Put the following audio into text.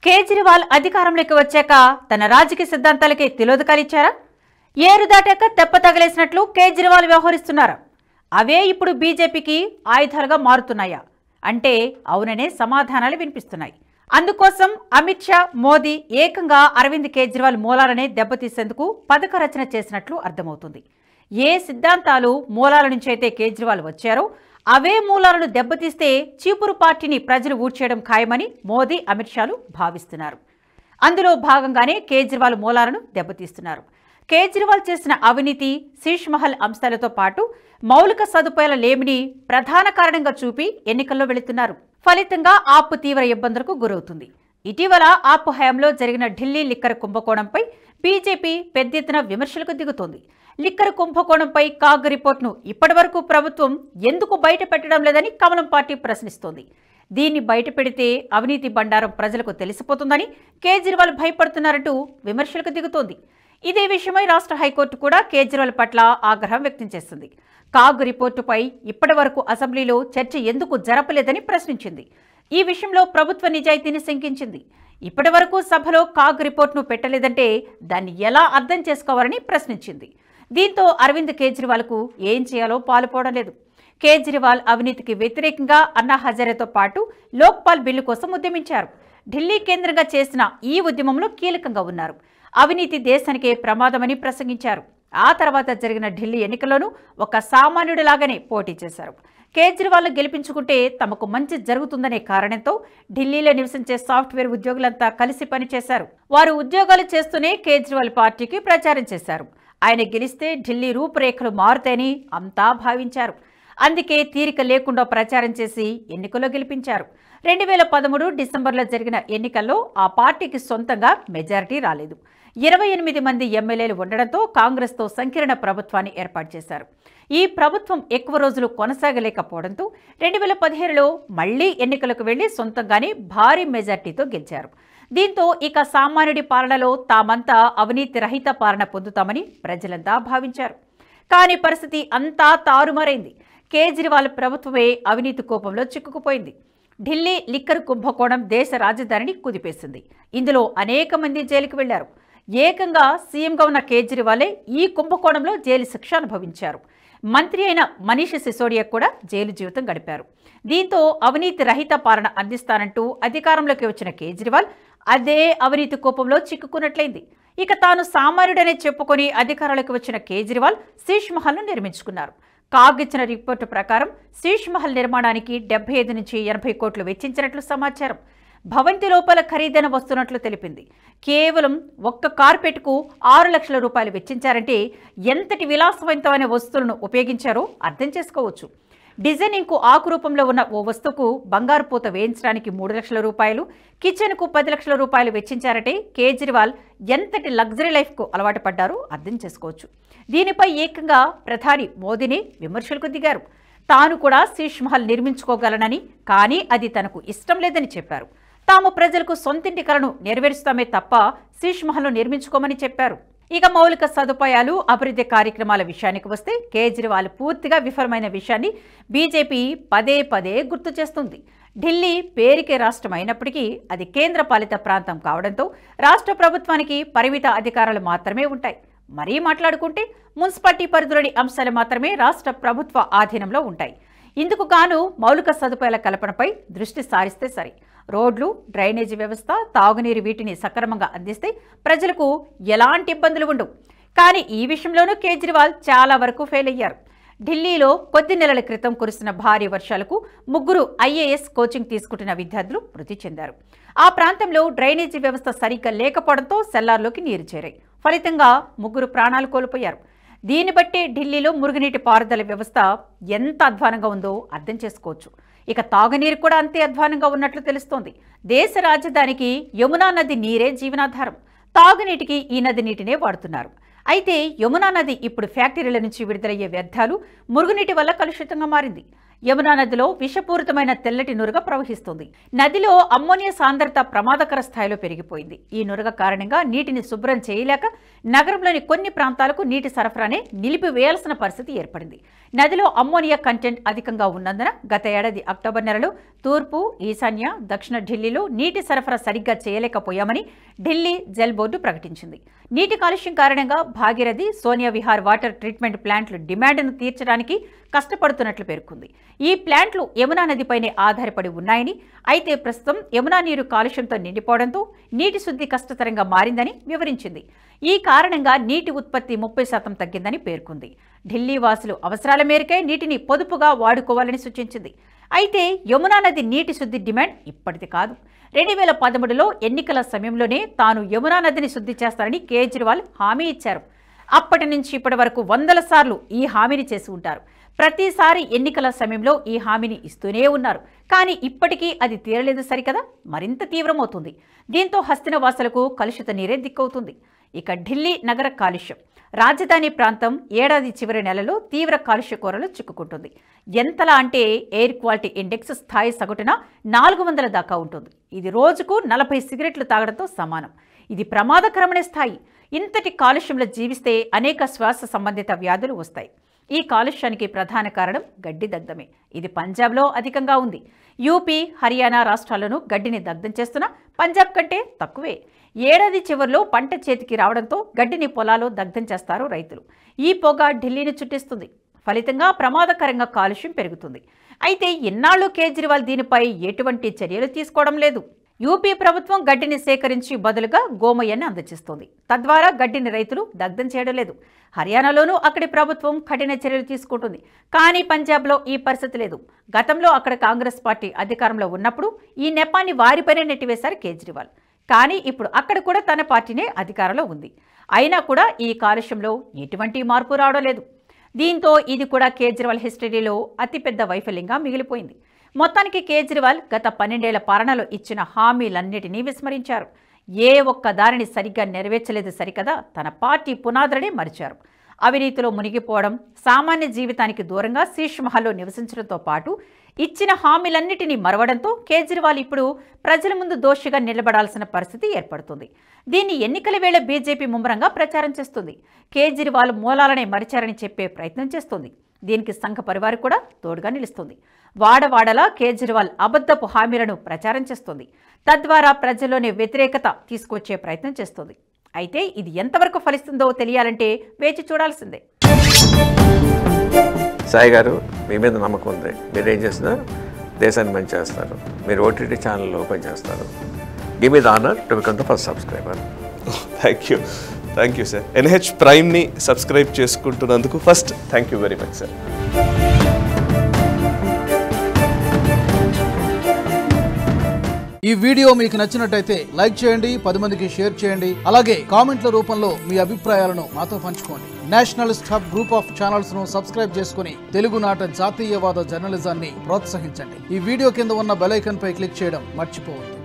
కేజ్రీవాల్ అధికారంలోకి వచ్చాక తన రాజకీయ సిద్ధాంతాలకి తిలోదకాలిచ్చారా? ఏరు దాటాక తెప్ప తగలేసినట్లు కేజ్రీవాల్ వ్యవహరిస్తున్నారా? అవే ఇప్పుడు బీజేపీకి ఆయుధాలుగా మారుతున్నాయా అంటే అవుననే సమాధానాలు వినిపిస్తున్నాయి. అందుకోసం అమిత్ షా, మోదీ ఏకంగా అరవింద్ కేజ్రీవాల్ మూలాలనే దెబ్బతీసేందుకు పథక రచన చేసినట్లు అర్థమవుతుంది. ఏ సిద్ధాంతాలు మూలాల నుంచి అయితే కేజ్రీవాల్ వచ్చారో అవే మూలాలను దెబ్బతీస్తే చీపురు పార్టీని ప్రజలు ఊడ్చేయడం ఖాయమని మోదీ, అమిత్ షాలు భావిస్తున్నారు. అందులో భాగంగానే కేజ్రీవాల్ మూలాలను దెబ్బతీస్తున్నారు. కేజ్రీవాల్ చేసిన అవినీతి, శీష్ మహల్ అంశాలతో పాటు మౌలిక సదుపాయాల లేమిని ప్రధాన కారణంగా చూపి ఎన్నికల్లో వెళుతున్నారు. ఫలితంగా ఆప్ తీవ్ర ఇబ్బందులకు గురవుతుంది. ఇటీవల ఆప్ హయాంలో జరిగిన ఢిల్లీ లిక్కర్ కుంభకోణంపై బీజేపీ పెద్ద ఎత్తున విమర్శలకు దిగుతోంది. లిక్కర్ కుంభకోణంపై కాగ్ రిపోర్టును ఇప్పటివరకు ప్రభుత్వం ఎందుకు బయట పెట్టడం లేదని కమలం పార్టీ ప్రశ్నిస్తోంది. దీన్ని బయట పెడితే అవినీతి బండారం ప్రజలకు తెలిసిపోతుందని కేజ్రీవాల్ భయపడుతున్నారంటూ విమర్శలకు దిగుతోంది. ఇదే విషయమై రాష్ట్ర హైకోర్టు కూడా కేజ్రీవాల్ పట్ల ఆగ్రహం వ్యక్తం చేసింది. కాగ్ రిపోర్టుపై ఇప్పటివరకు అసెంబ్లీలో చర్చ ఎందుకు జరపలేదని ప్రశ్నించింది. ఈ విషయంలో ప్రభుత్వ నిజాయితీని శంకించింది. ఇప్పటివరకు సభలో కాగ్ రిపోర్టును పెట్టలేదంటే దాన్ని ఎలా అర్థం చేసుకోవాలని ప్రశ్నించింది. దీంతో అరవింద్ కేజ్రీవాల్కు ఏం చేయాలో పాలుపోవడం లేదు. కేజ్రీవాల్ అవినీతికి వ్యతిరేకంగా అన్నా హజారేతో పాటు లోక్పాల్ బిల్లు కోసం ఉద్యమించారు. ఢిల్లీ కేంద్రంగా చేసిన ఈ ఉద్యమంలో కీలకంగా ఉన్నారు. అవినీతి దేశానికే ప్రమాదమని ప్రసంగించారు. ఆ తర్వాత జరిగిన ఢిల్లీ ఎన్నికల్లోనూ ఒక సామాన్యుడిలాగానే పోటీ చేశారు. కేజ్రీవాల్ గెలిపించుకుంటే తమకు మంచి జరుగుతుందనే కారణంతో ఢిల్లీలో నివసించే సాఫ్ట్వేర్ ఉద్యోగులంతా కలిసి పనిచేశారు. వారు ఉద్యోగాలు చేస్తూనే కేజ్రీవాల్ పార్టీకి ప్రచారం చేశారు. ఆయన గెలిస్తే ఢిల్లీ రూపురేఖలు మారుతాయని అంతా భావించారు. అందుకే తీరిక లేకుండా ప్రచారం చేసి ఎన్నికల్లో గెలిపించారు. 2013 డిసెంబర్లో జరిగిన ఎన్నికల్లో ఆ పార్టీకి సొంతంగా మెజారిటీ రాలేదు. 28 మంది ఎమ్మెల్యేలు ఉండడంతో కాంగ్రెస్తో సంకీర్ణ ప్రభుత్వాన్ని ఏర్పాటు చేశారు. ఈ ప్రభుత్వం ఎక్కువ రోజులు కొనసాగలేకపోవడంతో 2017లో మళ్లీ ఎన్నికలకు వెళ్లి సొంతంగానే భారీ మెజార్టీతో గెలిచారు. దీంతో ఇక సామాన్యుడి పాలనలో తామంతా అవినీతి రహిత పాలన పొందుతామని ప్రజలంతా భావించారు. కానీ పరిస్థితి అంతా తారుమారైంది. కేజ్రీవాల్ ప్రభుత్వమే అవినీతి కోపంలో చిక్కుకుపోయింది. ఢిల్లీ లిక్కర్ కుంభకోణం దేశ రాజధానిని కుదిపేసింది. ఇందులో అనేక మంది జైలుకు వెళ్లారు. ఏకంగా సీఎంగా ఉన్న కేజ్రీవాలే ఈ కుంభకోణంలో జైలు శిక్ష అనుభవించారు. మంత్రి అయిన మనీష్ సిసోడియా కూడా జైలు జీవితం గడిపారు. దీంతో అవినీతి రహిత పాలన అందిస్తానంటూ అధికారంలోకి వచ్చిన కేజ్రీవాల్ అదే అవినీతి కోపంలో చిక్కుకున్నట్లయింది. ఇక తాను సామాన్యుడనే చెప్పుకొని అధికారంలోకి వచ్చిన కేజ్రీవాల్ శీష్ మహల్ను నిర్మించుకున్నారు. కాగ్ ఇచ్చిన రిపోర్టు ప్రకారం శీష్ మహల్ నిర్మాణానికి 75 నుంచి 80 కోట్లు వెచ్చించినట్లు సమాచారం. భవంతి లోపల ఖరీదైన వస్తున్నట్లు తెలిపింది. కేవలం ఒక్క కార్పెట్కు 6 లక్షల రూపాయలు వెచ్చించారంటే ఎంతటి విలాసవంతమైన వస్తువులను ఉపయోగించారో అర్థం చేసుకోవచ్చు. డిజైనింగ్కు ఆకు రూపంలో ఉన్న ఓ వస్తువుకు బంగారు పూత వేయించడానికి 3 లక్షల రూపాయలు, కిచెన్కు 10 లక్షల రూపాయలు వెచ్చించారంటే కేజ్రీవాల్ ఎంతటి లగ్జరీ లైఫ్కు అలవాటు పడ్డారో అర్థం చేసుకోవచ్చు. దీనిపై ఏకంగా ప్రధాని మోదీని విమర్శలకు దిగారు. తాను కూడా శీష్ మహల్ నిర్మించుకోగలనని, కానీ అది తనకు ఇష్టం లేదని చెప్పారు. తాము ప్రజలకు సొంతింటి కలను నెరవేరుస్తామే తప్ప శీష్ మహల్ను నిర్మించుకోమని చెప్పారు. ఇక మౌలిక సదుపాయాలు, అభివృద్ధి కార్యక్రమాల విషయానికి వస్తే కేజ్రీవాల్ పూర్తిగా విఫలమైన విషయాన్ని బీజేపీ పదే పదే గుర్తు చేస్తుంది. ఢిల్లీ పేరుకే రాష్ట్రం అయినప్పటికీ అది కేంద్ర పాలిత ప్రాంతం కావడంతో రాష్ట్ర ప్రభుత్వానికి పరిమిత అధికారాలు మాత్రమే ఉంటాయి. మరీ మాట్లాడుకుంటే మున్సిపాలిటీ పరిధిలోని అంశాలు మాత్రమే రాష్ట్ర ప్రభుత్వ ఆధీనంలో ఉంటాయి. ఇందుకు గాను మౌలిక సదుపాయాల కల్పనపై దృష్టి సారిస్తే సరి. రోడ్లు, డ్రైనేజీ వ్యవస్థ, తాగునీరు వీటిని సక్రమంగా అందిస్తే ప్రజలకు ఎలాంటి ఇబ్బందులు ఉండవు. కానీ ఈ విషయంలోనూ కేజ్రీవాల్ చాలా వరకు ఫెయిల్ అయ్యారు. ఢిల్లీలో కొద్ది నెలల క్రితం కురిసిన భారీ వర్షాలకు 3 IAS కోచింగ్ తీసుకుంటున్న విద్యార్థులు మృతి చెందారు. ఆ ప్రాంతంలో డ్రైనేజీ వ్యవస్థ సరిగ్గా లేకపోవడంతో సెల్లార్లోకి నీరు చేరాయి. ఫలితంగా 3 ప్రాణాలు కోల్పోయారు. దీన్ని బట్టి ఢిల్లీలో మురుగునీటి పారుదల వ్యవస్థ ఎంత అధ్వానంగా ఉందో అర్థం చేసుకోవచ్చు. ఇక తాగునీరు కూడా అంతే అధ్వానంగా ఉన్నట్లు తెలుస్తోంది. దేశ రాజధానికి యమునా నది నీరే జీవనాధారం. తాగునీటికి ఈ నది నీటినే వాడుతున్నారు. అయితే యమునా నది ఇప్పుడు ఫ్యాక్టరీల నుంచి విడుదలయ్యే వ్యర్థాలు, మురుగునీటి వల్ల కలుషితంగా మారింది. యమునా నదిలో విషపూరితమైన తెల్లటి నురగ ప్రవహిస్తుంది. నదిలో అమ్మోనియా సాంద్రత ప్రమాదకర స్థాయిలో పెరిగిపోయింది. ఈ నురగ కారణంగా నీటిని శుభ్రం చేయలేక నగరంలోని కొన్ని ప్రాంతాలకు నీటి సరఫరానే నిలిపివేయాల్సిన పరిస్థితి ఏర్పడింది. నదిలో అమ్మోనియా కంటెంట్ అధికంగా ఉన్నందున గత ఏడాది అక్టోబర్ నెలలో తూర్పు, ఈశాన్య, దక్షిణ ఢిల్లీలో నీటి సరఫరా సరిగ్గా చేయలేకపోయామని ఢిల్లీ జల్ బోర్డు ప్రకటించింది. నీటి కాలుష్యం కారణంగా భాగీరథి, సోనియా విహార్ వాటర్ ట్రీట్మెంట్ ప్లాంట్లు డిమాండ్ను తీర్చడానికి కష్టపడుతున్నట్లు పేర్కొంది. ఈ ప్లాంట్లు యమునా నదిపైనే ఆధారపడి ఉన్నాయని, అయితే ప్రస్తుతం యమునా నీరు కాలుష్యంతో నిండిపోవడంతో నీటి శుద్ధి కష్టతరంగా మారిందని వివరించింది. ఈ కారణంగా నీటి ఉత్పత్తి 30% తగ్గిందని పేర్కొంది. ఢిల్లీ వాసులు అవసరాల మేరకే నీటిని పొదుపుగా వాడుకోవాలని సూచించింది. అయితే యమునా నది నీటి శుద్ధి డిమాండ్ ఇప్పటిది కాదు. 2013లో ఎన్నికల సమయంలోనే తాను యమునా నదిని శుద్ధి చేస్తారని కేజ్రీవాల్ హామీ ఇచ్చారు. అప్పటి నుంచి ఇప్పటి వరకు 100 సార్లు ఈ హామీని చేసి ఉంటారు. ప్రతిసారి ఎన్నికల సమయంలో ఈ హామీని ఇస్తూనే ఉన్నారు. కానీ ఇప్పటికీ అది తీరలేదు సరికదా, మరింత తీవ్రమవుతుంది. దీంతో హస్తినవాసులకు కలుషిత నీరే దిక్కవుతుంది. ఇక ఢిల్లీ నగర కాలుష్యం. రాజధాని ప్రాంతం ఏడాది చివరి నెలలో తీవ్ర కాలుష్య కోరలు చిక్కుకుంటుంది. ఎంతలా అంటే ఎయిర్ క్వాలిటీ ఇండెక్స్ స్థాయి సగటున 400 దాకా ఉంటుంది. ఇది రోజుకు 40 సిగరెట్లు తాగడంతో సమానం. ఇది ప్రమాదకరమైన స్థాయి. ఇంతటి కాలుష్యంలో జీవిస్తే అనేక శ్వాస సంబంధిత వ్యాధులు వస్తాయి. ఈ కాలుష్యానికి ప్రధాన కారణం గడ్డి దగ్ధమే. ఇది పంజాబ్లో అధికంగా ఉంది. యూపీ, హర్యానా రాష్ట్రాలను గడ్డిని దగ్ధం చేస్తున్నా పంజాబ్ కంటే తక్కువే. ఏడాది చివరిలో పంట చేతికి రావడంతో గడ్డిని పొలాల్లో దగ్ధం చేస్తారు రైతులు. ఈ పొగ ఢిల్లీని చుట్టిస్తుంది. ఫలితంగా ప్రమాదకరంగా కాలుష్యం పెరుగుతుంది. అయితే ఇన్నాళ్లు కేజ్రీవాల్ దీనిపై ఎటువంటి చర్యలు తీసుకోవడం లేదు. యూపీ ప్రభుత్వం గడ్డిని సేకరించి బదులుగా గోమయాన్ని అందజేస్తోంది. తద్వారా గడ్డిని రైతులు దగ్ధం చేయడం లేదు. హర్యానాలోనూ అక్కడి ప్రభుత్వం కఠిన చర్యలు తీసుకుంటుంది. కానీ పంజాబ్లో ఈ పరిస్థితి లేదు. గతంలో అక్కడ కాంగ్రెస్ పార్టీ అధికారంలో ఉన్నప్పుడు ఈ నెపాన్ని వారిపైనే నెట్టివేశారు కేజ్రీవాల్. కానీ ఇప్పుడు అక్కడ కూడా తన పార్టీనే అధికారంలో ఉంది. అయినా కూడా ఈ కాలుష్యంలో ఎటువంటి మార్పు రావడం లేదు. దీంతో ఇది కూడా కేజ్రీవాల్ హిస్టరీలో అతిపెద్ద వైఫల్యంగా మిగిలిపోయింది. మొత్తానికి కేజ్రీవాల్ గత 12 ఏళ్ల పాలనలో ఇచ్చిన హామీలన్నిటినీ విస్మరించారు. ఏ ఒక్క దానిని సరిగ్గా నెరవేర్చలేదు సరికదా, తన పార్టీ పునాదులనే మరిచారు. అవినీతిలో మునిగిపోవడం, సామాన్య జీవితానికి దూరంగా శీష్ మహల్లో నివసించడంతో పాటు ఇచ్చిన హామీలన్నిటినీ మరవడంతో కేజ్రీవాల్ ఇప్పుడు ప్రజల ముందు దోషిగా నిలబడాల్సిన పరిస్థితి ఏర్పడుతుంది. దీన్ని ఎన్నికల వేళ బీజేపీ ముమ్మరంగా ప్రచారం చేస్తుంది. కేజ్రీవాల్ మూలాలనే మరిచారని చెప్పే ప్రయత్నం చేస్తుంది. దీనికి సంఘ పరివార్ కూడా తోడుగా నిలుస్తుంది. వాడవాడలా కేజ్రీవాల్ అబద్ధపు హామీలను ప్రచారం చేస్తుంది. తద్వారా ప్రజల్లోని వ్యతిరేకత తీసుకొచ్చే ప్రయత్నం చేస్తుంది. అయితే ఇది ఎంతవరకు ఫలిస్తుందో తెలియాలంటే వేచి చూడాల్సిందే. సాయి గారు, మీ మీద నమ్మకం ఉంది. మీరు ఏం చేసినా దేశాన్ని మంచి చేస్తారు. మీరు ఓటీటీ ఛానల్ ఓపెన్ చేస్తారు. Give me the honour to become the first subscriber. Thank you sir. NH ప్రైమ్ని సబ్స్క్రైబ్ చేసుకుంటున్నందుకు first thank you very much sir. ఈ వీడియో మీకు నచ్చినట్టయితే లైక్ చేయండి, 10 మందికి షేర్ చేయండి. అలాగే కామెంట్ల రూపంలో మీ అభిప్రాయాలను మాతో పంచుకోండి. Nationalist hub group of channels ను సబ్స్క్రైబ్ చేసుకుని తెలుగునాట జాతీయవాద జర్నలిజాన్ని ప్రోత్సహించండి. ఈ వీడియో కింద ఉన్న బెల్ ఐకాన్ పై క్లిక్ చేయడం మర్చిపోవద్దు.